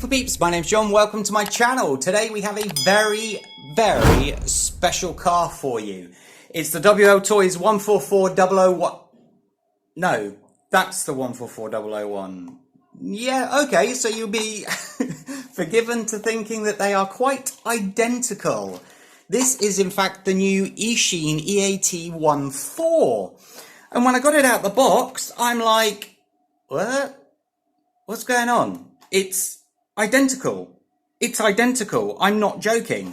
beautiful peeps, my name's John, welcome to my channel. Today we have a very special car for you. It's the WL Toys 144001. No, that's the 144001. Yeah, okay, so you'll be forgiven to thinking that they are quite identical. This is in fact the new Eachine EAT14. And when I got it out the box, I'm like, what? What's going on? It's identical. It's identical. I'm not joking.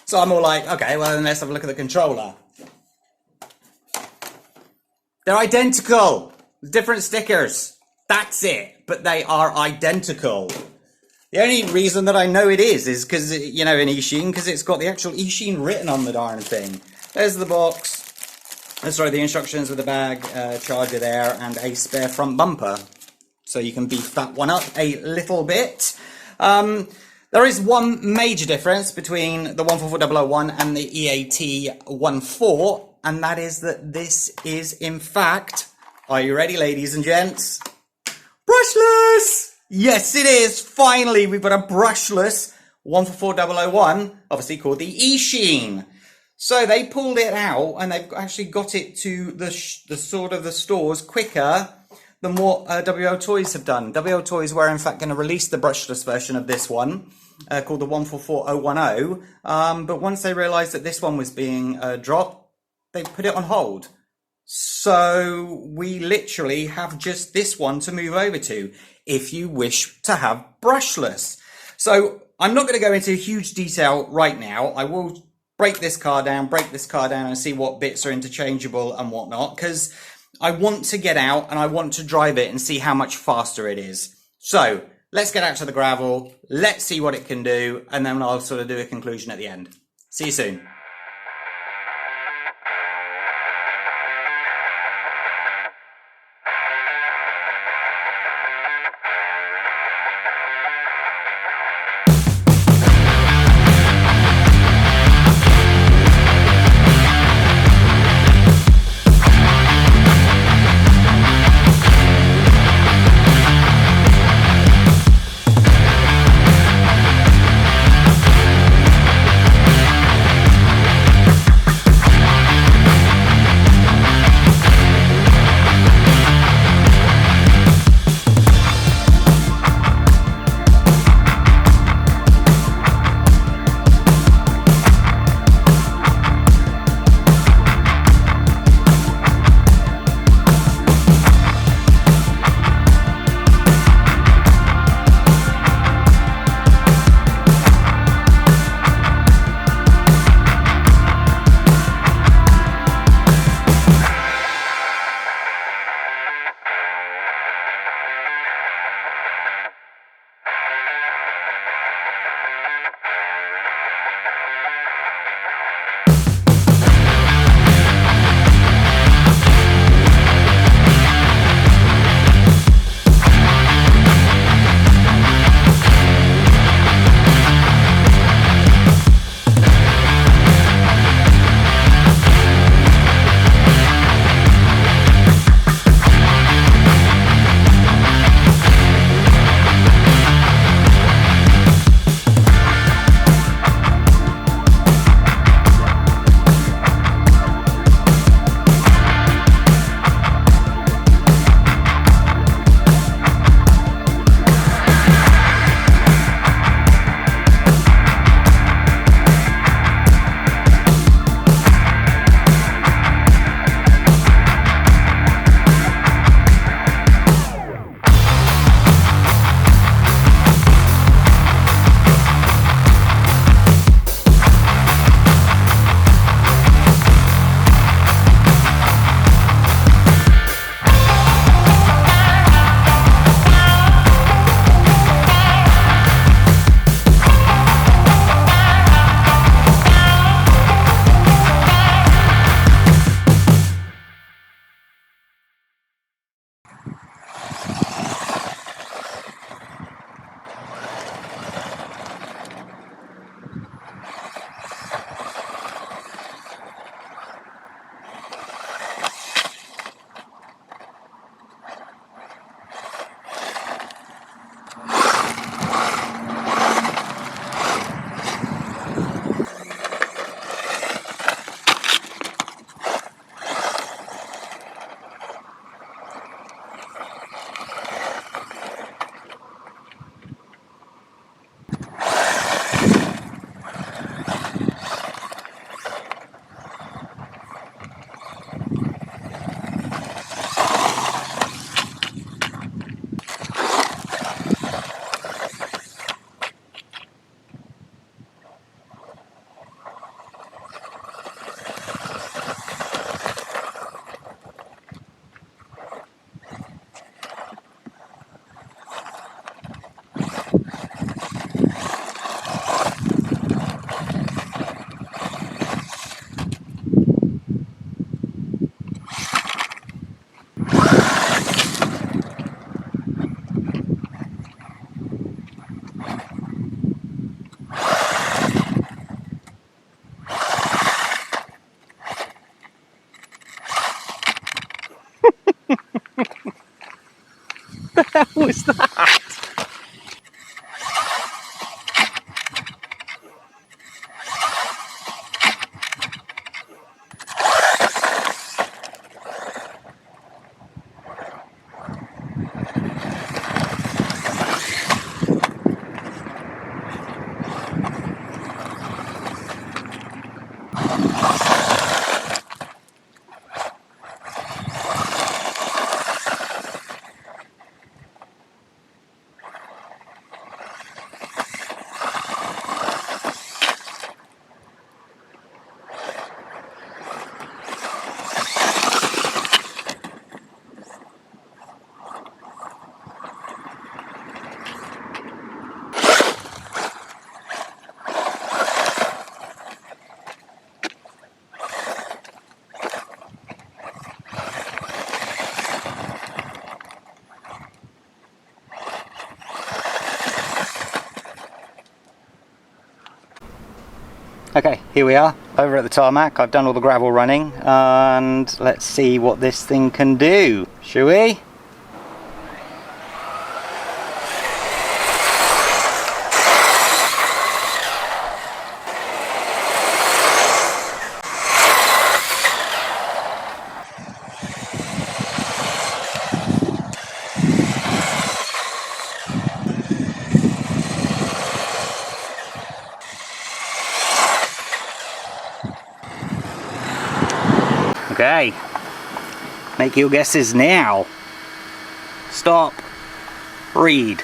So I'm all like, okay, well then let's have a look at the controller. They're identical. Different stickers. That's it. But they are identical. The only reason that I know it is because, you know, in Eachine, because it's got the actual Eachine written on the darn thing. There's the box. Sorry, the instructions with the bag, charger there, and a spare front bumper. So you can beef that one up a little bit. There is one major difference between the 144001 and the EAT14, and that is that this is, in fact, are you ready, ladies and gents? Brushless! Yes, it is. Finally, we've got a brushless 144001, obviously called the Eachine. So they pulled it out and they've actually got it to the sort of the stores quicker than what WL Toys have done. WL Toys were in fact going to release the brushless version of this one called the 144010. But once they realised that this one was being dropped, they put it on hold. So we literally have just this one to move over to if you wish to have brushless. So I'm not going to go into huge detail right now. I will break this car down and see what bits are interchangeable and whatnot, because I want to get out and I want to drive it and see how much faster it is. So let's get out to the gravel, let's see what it can do, and then I'll sort of do a conclusion at the end. See you soon. Okay, here we are, over at the tarmac. I've done all the gravel running, and let's see what this thing can do, shall we? Okay, make your guesses now. Stop, read.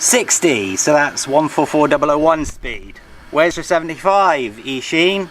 60, so that's 144001 speed. Where's your 75, Ishin?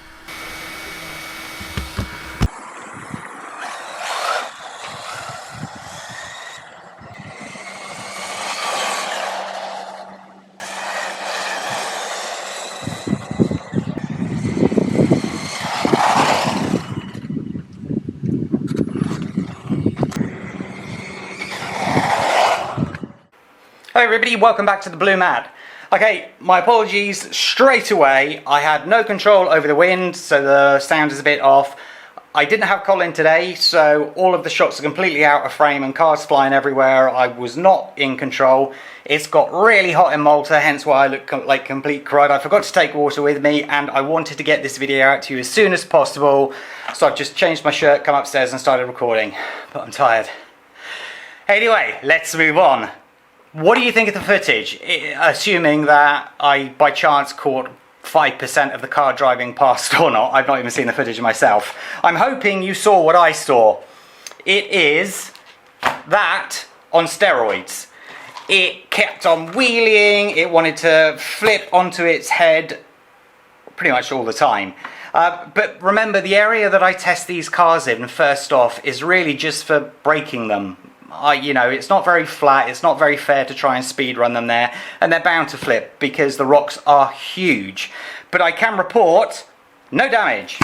Hello everybody, welcome back to the Blue Mad. Okay, my apologies straight away. I had no control over the wind, so the sound is a bit off. I didn't have Colin today, so all of the shots are completely out of frame and cars flying everywhere. I was not in control. It's got really hot in Malta, hence why I look like complete crud. I forgot to take water with me, and I wanted to get this video out to you as soon as possible. So I've just changed my shirt, come upstairs and started recording, but I'm tired. Anyway, let's move on. What do you think of the footage? Assuming that I, by chance, caught 5% of the car driving past or not. I've not even seen the footage myself. I'm hoping you saw what I saw. It is that on steroids. It kept on wheeling. It wanted to flip onto its head pretty much all the time. But remember, the area that I test these cars in, first off, is really just for braking them. You know, it's not very flat, it's not very fair to try and speed run them there, and they're bound to flip because the rocks are huge. But I can report no damage.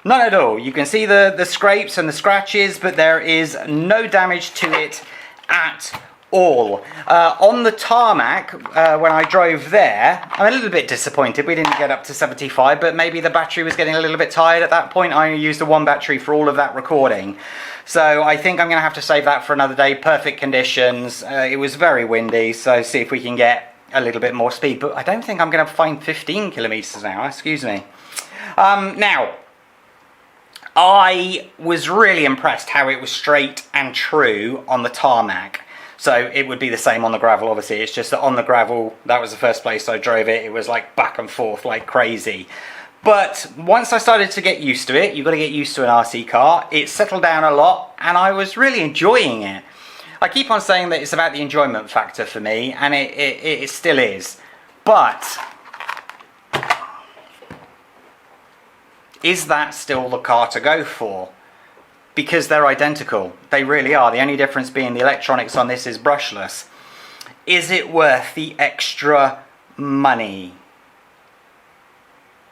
None at all. You can see the scrapes and the scratches, but there is no damage to it at all. On the tarmac, when I drove there, I'm a little bit disappointed. We didn't get up to 75, but maybe the battery was getting a little bit tired at that point. I only used the one battery for all of that recording. So I think I'm going to have to save that for another day. Perfect conditions. It was very windy, so see if we can get a little bit more speed. But I don't think I'm going to find 15 kilometers an hour. Excuse me. Now, I was really impressed how it was straight and true on the tarmac. So it would be the same on the gravel, obviously. It's just that on the gravel, that was the first place I drove it. It was like back and forth like crazy. But once I started to get used to it, you've got to get used to an RC car, it settled down a lot and I was really enjoying it. I keep on saying that it's about the enjoyment factor for me, and it still is. But is that still the car to go for? Because they're identical. They really are. The only difference being the electronics on this is brushless. Is it worth the extra money?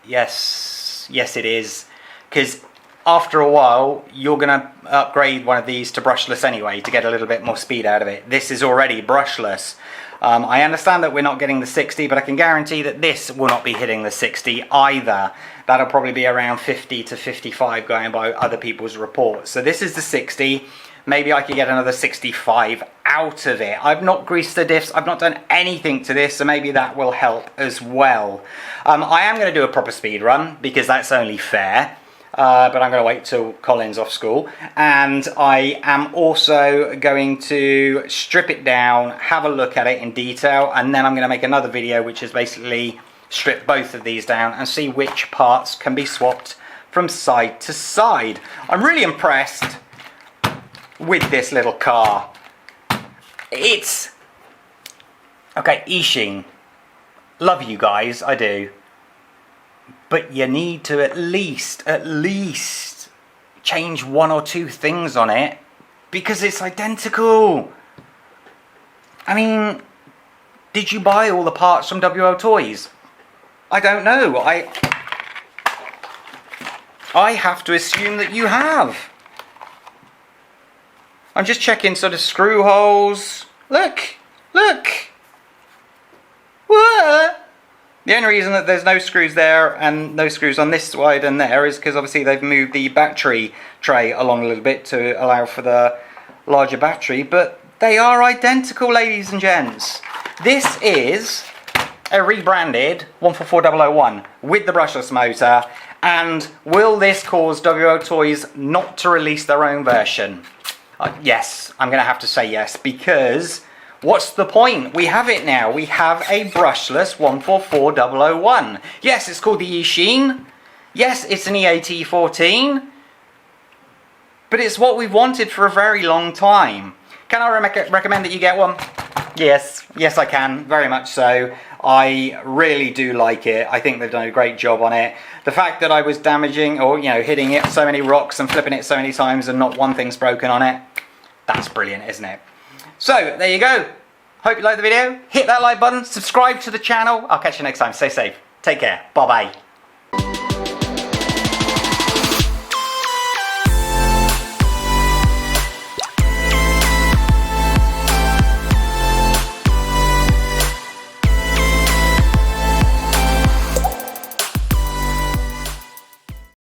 Yes, it is, because after a while you're going to upgrade one of these to brushless anyway to get a little bit more speed out of it. This is already brushless. I understand that we're not getting the 60, but I can guarantee that this will not be hitting the 60 either. That'll probably be around 50 to 55 going by other people's reports. So this is the 60. Maybe I could get another 65 out of it. I've not greased the diffs, I've not done anything to this, so maybe that will help as well. I am going to do a proper speed run, because that's only fair. But I'm going to wait till Colin's off school. And I am also going to strip it down, have a look at it in detail, and then I'm going to make another video which is basically strip both of these down and see which parts can be swapped from side to side. I'm really impressed with this little car. It's okay, Ishin, love you guys, I do, but you need to at least change one or two things on it, because it's identical. I mean, did you buy all the parts from WO Toys? I don't know. I have to assume that you have. I'm just checking sort of screw holes. Look! What? The only reason that there's no screws there and no screws on this side and there is because obviously they've moved the battery tray along a little bit to allow for the larger battery, but they are identical, ladies and gents. This is a rebranded 144001 with the brushless motor, and will this cause WO Toys not to release their own version? Yes, I'm going to have to say yes, because what's the point? We have it now. We have a brushless 144001. Yes, it's called the Eachine. Yes, it's an EAT14. But it's what we've wanted for a very long time. Can I recommend that you get one? Yes, yes I can, very much so. I really do like it. I think they've done a great job on it. The fact that I was damaging or, you know, hitting it so many rocks and flipping it so many times and not one thing's broken on it, that's brilliant, isn't it? So, there you go. Hope you liked the video. Hit that like button, subscribe to the channel. I'll catch you next time. Stay safe. Take care. Bye-bye.